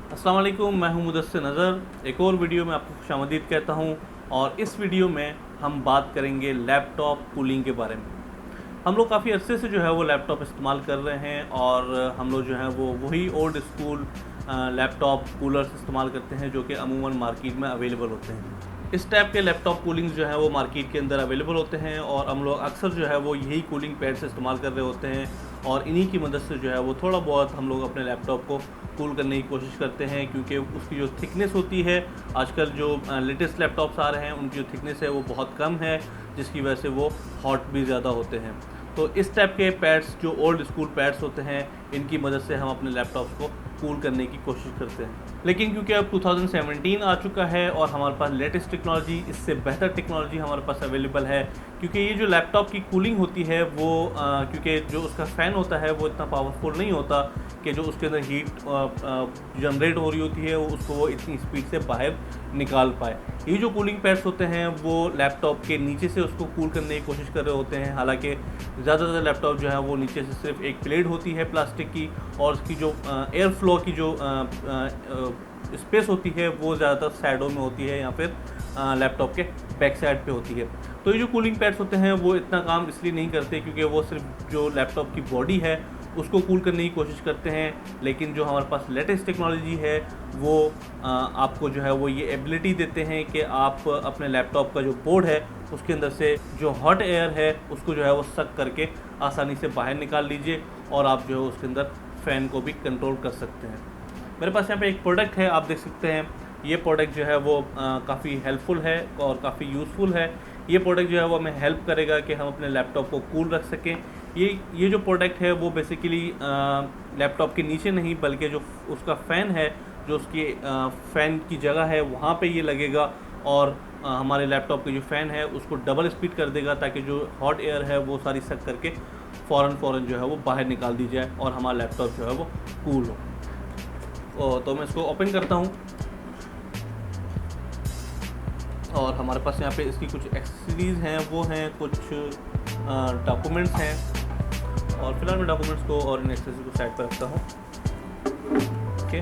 अस्सलाम वालेकुम, मैं हूं मुदस्सिर नज़र। एक और वीडियो में आपको खुशामदीद कहता हूं और इस वीडियो में हम बात करेंगे लैपटॉप कूलिंग के बारे में। हम लोग काफ़ी अरसे से जो है वो लैपटॉप इस्तेमाल कर रहे हैं और हम लोग जो है वो वही ओल्ड स्कूल लैपटॉप कूलर्स इस्तेमाल करते हैं जो कि अमूमन मार्केट में अवेलेबल होते हैं। इस टाइप के लैपटॉप कूलिंग जो है वो मार्केट के अंदर अवेलेबल होते हैं और हम लोग अक्सर जो है वो यही कूलिंग पैड्स इस्तेमाल कर रहे होते हैं और इन्हीं की मदद से जो है वो थोड़ा बहुत हम लोग अपने लैपटॉप को कूल करने की कोशिश करते हैं, क्योंकि उसकी जो थिकनेस होती है, आजकल जो लेटेस्ट लैपटॉप्स आ रहे हैं उनकी जो थिकनेस है वो बहुत कम है, जिसकी वजह से वो हॉट भी ज़्यादा होते हैं। तो इस टाइप के पैड्स जो ओल्ड स्कूल पैड्स होते हैं, इनकी मदद से हम अपने लैपटॉप्स को कूल करने की कोशिश करते हैं। लेकिन क्योंकि अब 2017 आ चुका है और हमारे पास लेटेस्ट टेक्नोलॉजी, इससे बेहतर टेक्नोलॉजी हमारे पास अवेलेबल है, क्योंकि ये जो लैपटॉप की कूलिंग होती है वो क्योंकि जो उसका फ़ैन होता है वो इतना पावरफुल नहीं होता कि जो उसके अंदर हीट जनरेट हो रही होती है वो इतनी स्पीड से बाहर निकाल पाए। ये जो कूलिंग पैड्स होते हैं वो लैपटॉप के नीचे से उसको कूल करने की कोशिश कर रहे होते हैं। हालांकि ज़्यादातर लैपटॉप जो है वो नीचे से सिर्फ एक प्लेट होती है प्लास्टिक की, और उसकी जो एयर फ्लो की जो स्पेस होती है वो ज़्यादातर साइडों में होती है या फिर लैपटॉप के बैक साइड पे होती है। तो ये जो कूलिंग पैड्स होते हैं वो इतना काम इसलिए नहीं करते क्योंकि वो सिर्फ जो लैपटॉप की बॉडी है उसको कूल करने की कोशिश करते हैं, लेकिन जो हमारे पास लेटेस्ट टेक्नोलॉजी है वो आपको जो है वो ये एबिलिटी देते हैं कि आप अपने लैपटॉप का जो बोर्ड है उसके अंदर से जो हॉट एयर है उसको जो है वो सक करके आसानी से बाहर निकाल लीजिए और आप जो है उसके अंदर फ़ैन को भी कंट्रोल कर सकते हैं। मेरे पास यहाँ पे एक प्रोडक्ट है, आप देख सकते हैं। ये प्रोडक्ट जो है वो काफ़ी हेल्पफुल है और काफ़ी यूज़फुल है। ये प्रोडक्ट जो है वो हमें हेल्प करेगा कि हम अपने लैपटॉप को कूल रख सकें। ये जो प्रोडक्ट है वो बेसिकली लैपटॉप के नीचे नहीं बल्कि जो उसका फ़ैन है, जो उसकी फ़ैन की जगह है वहाँ पे ये लगेगा और हमारे लैपटॉप के जो फ़ैन है उसको डबल स्पीड कर देगा, ताकि जो हॉट एयर है वो सारी सक करके फ़ौरन जो है वो बाहर निकाल दी जाए और हमारा लैपटॉप जो है वो कूल हो। तो मैं इसको ओपन करता हूँ और हमारे पास यहाँ पे इसकी कुछ एक्सेसरीज़ हैं, वो हैं कुछ डॉक्यूमेंट्स हैं, और फिलहाल मैं डॉक्यूमेंट्स को और इन एक्सेसरीज को साइड पर रखता हूँ। ओके,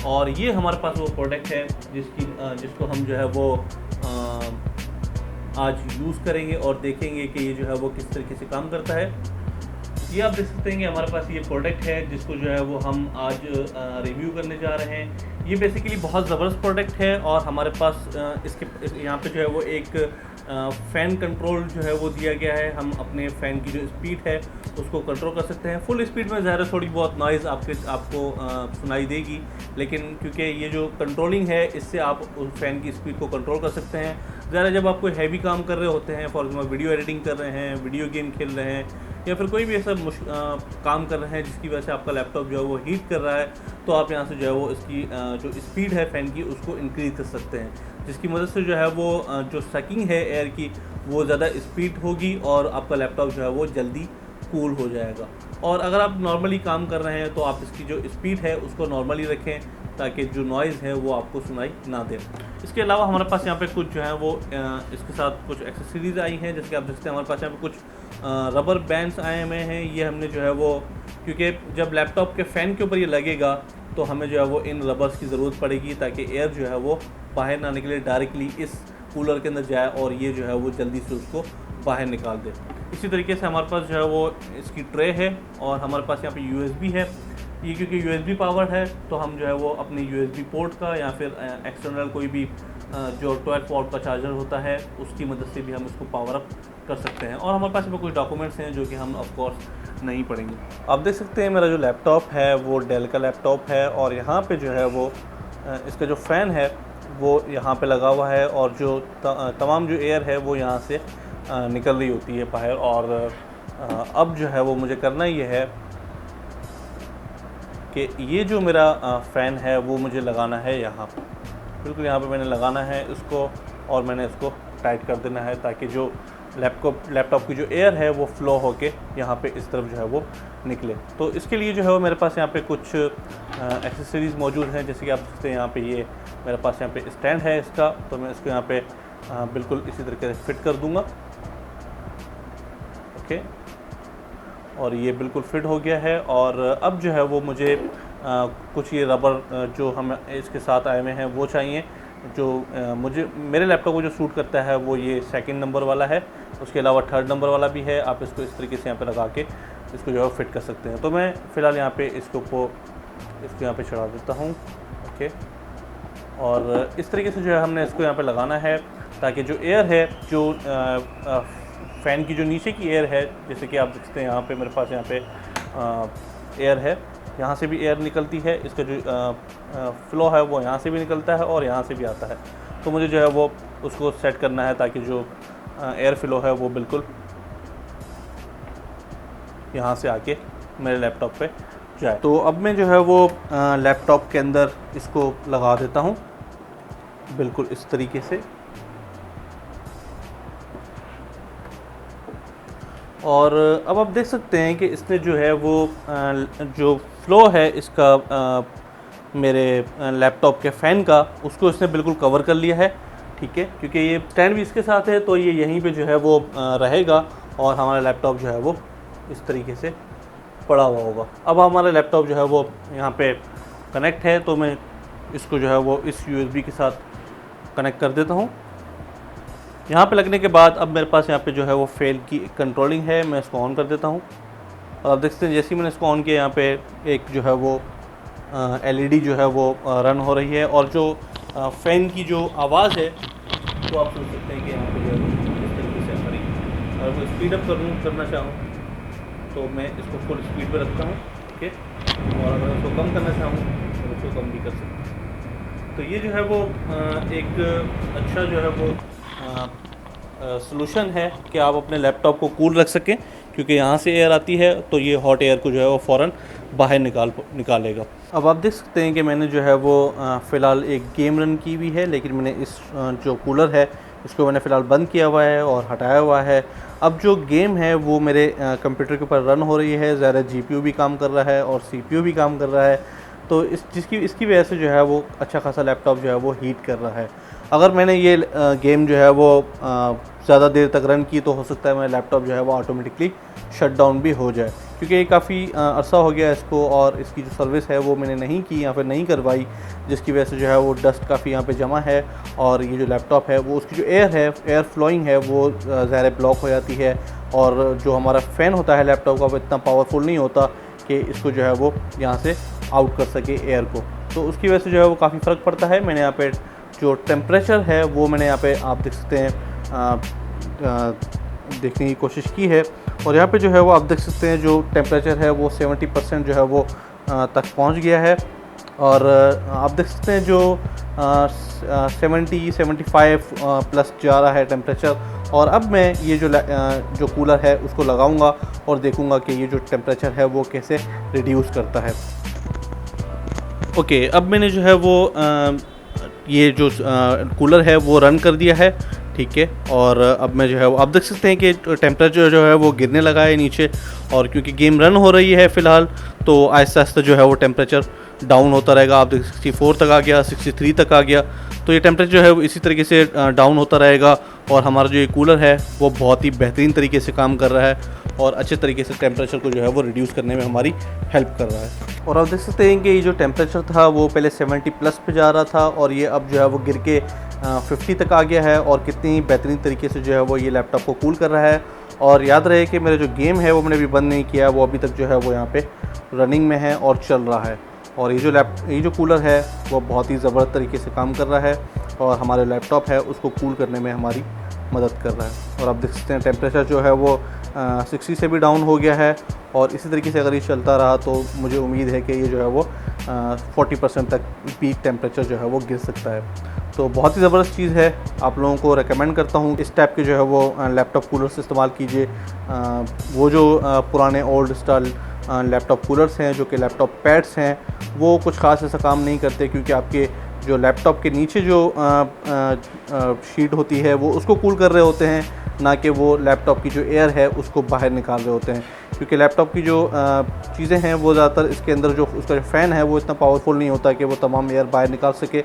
और ये हमारे पास वो प्रोडक्ट है जिसको हम जो है वो आज यूज़ करेंगे और देखेंगे कि ये जो है वो किस तरीके से काम करता है। ये आप देख सकते हैं कि हमारे पास ये प्रोडक्ट है जिसको जो है वो हम आज रिव्यू करने जा रहे हैं। ये बेसिकली बहुत ज़बरदस्त प्रोडक्ट है और हमारे पास यहाँ पे जो है वो एक फ़ैन कंट्रोल जो है वो दिया गया है। हम अपने फ़ैन की जो स्पीड है उसको कंट्रोल कर सकते हैं। फुल स्पीड में ज़ाहिर थोड़ी बहुत नॉइज़ आपको सुनाई देगी, लेकिन क्योंकि ये जो कंट्रोलिंग है इससे आप उस फ़ैन की स्पीड को कंट्रोल कर सकते हैं। ज़्यादा जब आप कोई हैवी काम कर रहे होते हैं, फॉर एग्जाम्पल वीडियो एडिटिंग कर रहे हैं, वीडियो गेम खेल रहे हैं, या फिर कोई भी ऐसा काम कर रहे हैं जिसकी वजह से आपका लैपटॉप जो है वो हीट कर रहा है, तो आप यहाँ से जो है वो इसकी जो स्पीड है फ़ैन की उसको इंक्रीज़ कर सकते हैं, जिसकी मदद से जो है वो जो सकिंग है एयर की वो ज़्यादा स्पीड होगी और आपका लैपटॉप जो है वो जल्दी कूल हो जाएगा। और अगर आप नॉर्मली काम कर रहे हैं तो आप इसकी जो स्पीड है उसको नॉर्मली रखें ताकि जो नॉइज़ है वो आपको सुनाई ना दे। इसके अलावा हमारे पास यहाँ पे कुछ जो है वो इसके साथ कुछ एक्सेसरीज़ आई हैं, जैसे कि आप देखते हैं हमारे पास यहाँ पे कुछ रबर बैंड्स आए हुए हैं। ये हमने जो है वो, क्योंकि जब लैपटॉप के फ़ैन के ऊपर ये लगेगा तो हमें जो है वो इन रबर्स की ज़रूरत पड़ेगी ताकि एयर जो है वो बाहर ना निकले, डायरेक्टली इस कूलर के अंदर जाए और ये जो है वो जल्दी से उसको बाहर निकाल दे। इसी तरीके से हमारे पास जो है वो इसकी ट्रे है और हमारे पास यहाँ पे USB है। ये क्योंकि USB पावर है तो हम जो है वो अपने USB पोर्ट का या फिर एक्सटर्नल कोई भी जो 12 वोल्ट का चार्जर होता है उसकी मदद से भी हम इसको पावर अप कर सकते हैं। और हमारे पास इसमें कुछ डॉक्यूमेंट्स हैं जो कि हम ऑफ कोर्स नहीं पढ़ेंगे। आप देख सकते हैं मेरा जो लैपटॉप है वो डेल का लैपटॉप है और यहाँ पे जो है वो इसका जो फ़ैन है वो यहाँ पे लगा हुआ है और जो तमाम जो एयर है वो यहाँ से निकल रही होती है बाहर। और अब जो है वो मुझे करना ये है कि ये जो मेरा फ़ैन है वो मुझे लगाना है यहाँ पर, बिल्कुल यहाँ पे मैंने लगाना है इसको और मैंने इसको टाइट कर देना है ताकि जो लैपटॉप की जो एयर है वो फ़्लो होके यहाँ पे इस तरफ जो है वो निकले। तो इसके लिए जो है वो मेरे पास यहाँ पे कुछ एक्सेसरीज़ मौजूद हैं, जैसे कि आप देखते हैं यहाँ पे ये मेरे पास यहाँ पे स्टैंड है इसका, तो मैं इसको यहाँ पे बिल्कुल इसी तरीके से फिट कर दूँगा। ओके, और ये बिल्कुल फिट हो गया है। और अब जो है वो मुझे कुछ ये रबर जो हम इसके साथ आए हुए हैं वो चाहिए। जो मुझे मेरे लैपटॉप को जो सूट करता है वो ये 2nd नंबर वाला है। उसके अलावा 3rd नंबर वाला भी है। आप इसको इस तरीके से यहाँ पे लगा के इसको जो है फिट कर सकते हैं। तो मैं फ़िलहाल यहाँ पे इसको यहाँ पे चढ़ा देता हूँ। ओके, और इस तरीके से जो है हमने इसको यहाँ पे लगाना है ताकि जो एयर है, जो फ़ैन की जो नीचे की एयर है, जैसे कि आप देखते हैं यहाँ पे मेरे पास यहाँ पे एयर है, यहाँ से भी एयर निकलती है। इसका जो फ़्लो है वो यहाँ से भी निकलता है और यहाँ से भी आता है। तो मुझे जो है वो उसको सेट करना है ताकि जो एयर फ़्लो है वो बिल्कुल यहाँ से आके मेरे लैपटॉप पे जाए। तो अब मैं जो है वो लैपटॉप के अंदर इसको लगा देता हूँ बिल्कुल इस तरीके से। और अब आप देख सकते हैं कि इसने जो है वो जो फ़्लो है इसका मेरे लैपटॉप के फ़ैन का, उसको इसने बिल्कुल कवर कर लिया है। ठीक है, क्योंकि ये स्टैंड भी इसके साथ है तो ये यहीं पे जो है वो रहेगा और हमारा लैपटॉप जो है वो इस तरीके से पड़ा हुआ होगा। अब हमारा लैपटॉप जो है वो यहाँ पे कनेक्ट है, तो मैं इसको जो है वो इस USB के साथ कनेक्ट कर देता हूँ। यहाँ पे लगने के बाद अब मेरे पास यहाँ पे जो है वो फ़ैन की कंट्रोलिंग है। मैं इसको ऑन कर देता हूँ और आप देखते हैं जैसे ही मैंने इसको ऑन किया यहाँ पे एक जो है वो LED जो है वो रन हो रही है। और जो फ़ैन की जो आवाज़ है वो आप सुन सकते हैं कि यहाँ पे जो है इस तरीके से हमारी, अगर मैं स्पीड अप करना चाहूँ तो मैं इसको फुल स्पीड पे रखता हूँ। ओके, और अगर इसको कम करना चाहूँ तो इसको कम भी कर सकता हूँ। तो ये जो है वो एक अच्छा जो है वो सलूशन है कि आप अपने लैपटॉप को कूल रख सकें, क्योंकि यहाँ से एयर आती है तो ये हॉट एयर को जो है वो फ़ौरन बाहर निकालेगा। अब आप देख सकते हैं कि मैंने जो है वो फ़िलहाल एक गेम रन की हुई है, लेकिन मैंने इस जो कूलर है इसको मैंने फ़िलहाल बंद किया हुआ है और हटाया हुआ है। अब जो गेम है वो मेरे कंप्यूटर के ऊपर रन हो रही है, ज़्यादा GPU भी काम कर रहा है और CPU भी काम कर रहा है। तो इसकी वजह से जो है वो अच्छा खासा लैपटॉप जो है वो हीट कर रहा है। अगर मैंने ये गेम जो है वो ज़्यादा देर तक रन की तो हो सकता है मेरा लैपटॉप जो है वो ऑटोमेटिकली शट डाउन भी हो जाए, क्योंकि ये काफ़ी अरसा हो गया इसको और इसकी जो सर्विस है वो मैंने नहीं की या फिर नहीं करवाई, जिसकी वजह से जो है वो डस्ट काफ़ी यहाँ पे जमा है। और ये जो लैपटॉप है वो उसकी जो एयर फ्लोइंग है वो ज़्यादा ब्लॉक हो जाती है। और जो हमारा फ़ैन होता है लैपटॉप का वो इतना पावरफुल नहीं होता कि इसको जो है वो यहाँ से आउट कर सके एयर को। तो उसकी वजह से जो है वो काफ़ी फ़र्क पड़ता है। मैंने यहाँ पे जो टेम्परेचर है वो मैंने यहाँ पे आप देख सकते हैं देखने की कोशिश की है। और यहाँ पे जो है वो आप देख सकते हैं जो टेम्परेचर है वो 70% जो है वो तक पहुँच गया है। और आप देख सकते हैं जो 75 प्लस जा रहा है टेम्परेचर। और अब मैं ये जो कूलर है उसको लगाऊंगा और देखूंगा कि ये जो टेम्परेचर है वो कैसे रिड्यूस करता है। ओके, अब मैंने जो है वो ये जो कूलर है वो रन कर दिया है। ठीक है, और अब मैं जो है वो आप देख सकते हैं कि टेम्परेचर जो है वो गिरने लगा है नीचे। और क्योंकि गेम रन हो रही है फ़िलहाल तो आहिस्ता आहिस्ता जो है वो टेम्परेचर डाउन होता रहेगा। आप देख 64 तक आ गया, 63 तक आ गया। तो ये टेम्परेचर जो है वो इसी तरीके से डाउन होता रहेगा। और हमारा जो ये कूलर है वो बहुत ही बेहतरीन तरीके से काम कर रहा है और अच्छे तरीके से टेम्परेचर को जो है वो रिड्यूस करने में हमारी हेल्प कर रहा है। और आप देख सकते हैं कि ये जो टेम्परेचर था वो पहले 70 प्लस पे जा रहा था और ये अब जो है वो गिर के 50 तक आ गया है। और कितनी बेहतरीन तरीके से जो है वो ये लैपटॉप को कूल कर रहा है। और याद रहे कि मेरा जो गेम है वो मैंने अभी बंद नहीं किया, वो अभी तक जो है वो यहाँ पे रनिंग में है और चल रहा है। और ये जो कूलर है वो बहुत ही ज़बरदस्त तरीके से काम कर रहा है और हमारे लैपटॉप है उसको कूल करने में हमारी मदद कर रहा है। और आप देख सकते हैं टेम्परेचर जो है वो 60 से भी डाउन हो गया है। और इसी तरीके से अगर ये चलता रहा तो मुझे उम्मीद है कि ये जो है वो 40% तक पीक टेम्परेचर जो है वो गिर सकता है। तो बहुत ही ज़बरदस्त चीज़ है, आप लोगों को रेकमेंड करता हूँ इस टाइप के जो है वो लैपटॉप कूलर्स इस्तेमाल कीजिए। वो जो पुराने ओल्ड स्टाइल लैपटॉप कूलर्स हैं जो कि लैपटॉप पैड्स हैं वो कुछ ख़ास ऐसा काम नहीं करते, क्योंकि आपके जो लैपटॉप के नीचे जो शीट होती है वो उसको कूल कर रहे होते हैं, ना कि वो लैपटॉप की जो एयर है उसको बाहर निकाल रहे होते हैं। क्योंकि लैपटॉप की जो चीज़ें हैं वो ज़्यादातर इसके अंदर जो उसका जो फ़ैन है वो इतना पावरफुल नहीं होता कि वो तमाम एयर बाहर निकाल सके।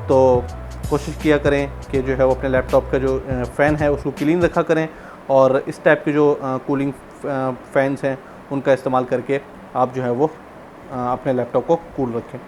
तो कोशिश किया करें कि जो है वो अपने लैपटॉप का जो फ़ैन है उसको क्लीन रखा करें और इस टाइप के जो कूलिंग फ़ैन्स हैं उनका इस्तेमाल करके आप जो है वो अपने लैपटॉप को कूल रखें।